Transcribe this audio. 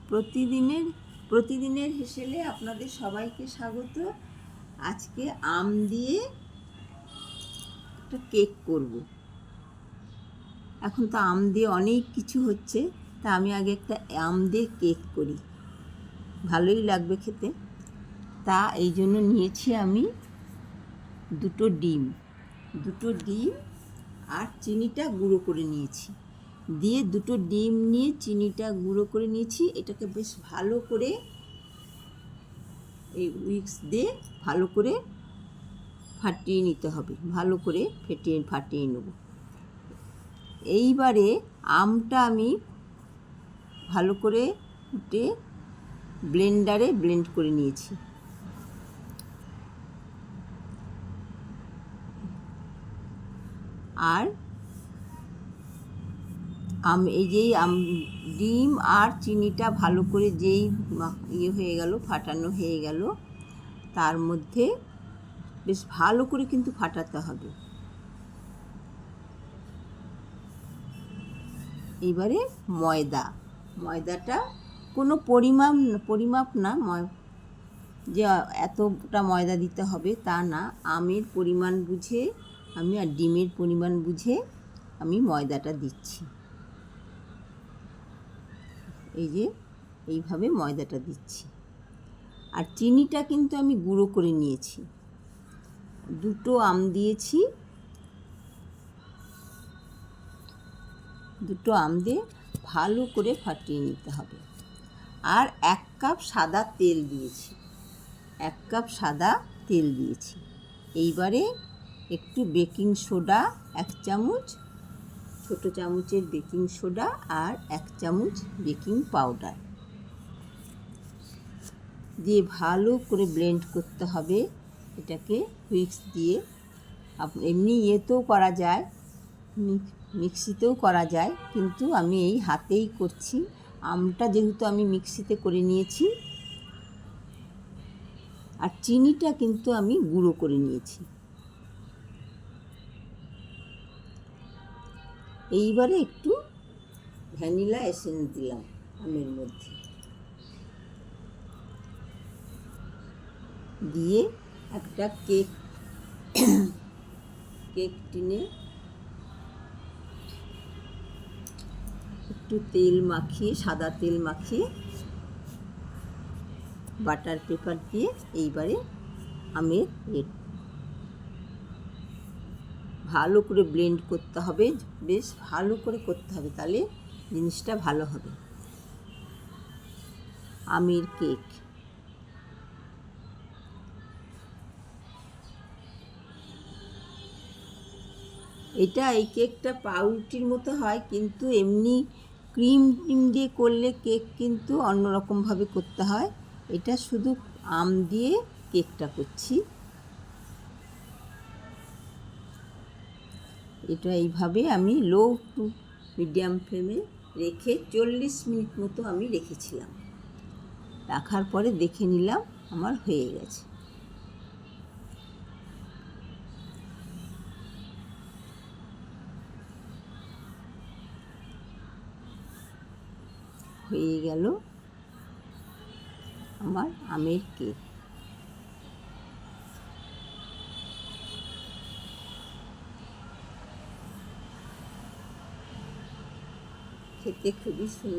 প্রতিদিনের হেসেলে আপনাদের সবাইকে স্বাগত। আজকে আম দিয়ে একটা কেক করব। এখন তো আম দিয়ে অনেক কিছু হচ্ছে, তা আমি আগে একটা আম দিয়ে কেক করি, ভালোই লাগবে খেতে। তা এই জন্য নিয়েছি আমি দুটো ডিম আর চিনিটা গুঁড়ো করে নিয়েছি। দিয়ে দুটো ডিম নিয়ে চিনিটা গুঁড়ো করে নিয়েছি। এটাকে বেশ ভালো করে এই উইক্স দিয়ে ভালো করে ফাটিয়ে নিতে হবে, ভালো করে ফাটিয়ে নেব। এইবারে আমটা আমি ভালো করে কুটে ব্লেন্ডারে ব্লেন্ড করে নিয়েছি। আর ডিম আর চিনিটা ভালো করে যেই হয়ে গেল, ফাটানো হয়ে গেল, তার মধ্যে বেশ ভালো করে কিন্তু ফাটাতে হবে। এবারে ময়দাটা কোনো পরিমাপ না, যে এতটা ময়দা দিতে হবে তা না। আমের পরিমাণ বুঝে আমি আর ডিমের পরিমাণ বুঝে আমি ময়দাটা দিচ্ছি। এই যে এইভাবে ময়দাটা দিচ্ছি। আর চিনিটা কিন্তু আমি গুঁড়ো করে নিয়েছি। দুটো আম দিয়েছি, দুটো আম দিয়ে ভালো করে ফাটিয়ে নিতে হবে। আর 1 কাপ সাদা তেল দিয়েছি। এইবারে একটু বেকিং সোডা, 1 চামচ, ছোট চামচের বেকিং সোডা আর 1 চামচ বেকিং পাউডার দিয়ে ভালো করে ব্লেন্ড করতে হবে। এটাকে হুইস্ক দিয়ে এমনি ইয়েতেও করা যায়, মিক্সিতেও করা যায়, কিন্তু আমি এই হাতেই করছি। আমটা যেহেতু আমি মিক্সিতে করে নিয়েছি, আর চিনিটা কিন্তু আমি গুঁড়ো করে নিয়েছি। এইবারে একটু ভ্যানিলা এসেন্স দিলাম আমের মধ্যে, দিয়ে একটা কেক টিনে একটু সাদা তেল মাখিয়ে বাটার পেপার দিয়ে এইবারে আমের ভালো করে ব্লেন্ড করতে হবে, বেশ ভালো করে করতে হবে, তাহলে জিনিসটা ভালো হবে। আমের কেক এই কেকটা পাউরুটির মতো হয়, কিন্তু এমনি ক্রিম দিয়ে করলে কেক কিন্তু অন্যরকমভাবে করতে হয়। এটা শুধু আম দিয়ে কেকটা করছি। এটা এইভাবে আমি লো টু মিডিয়াম ফ্লেমে রেখে 40 মিনিট মতো আমি রেখেছিলাম। রাখার পরে দেখে নিলাম আমার হয়ে গেছে। হয়ে গেল আমার আমের কেক। খেতে খুবই সুন্দর।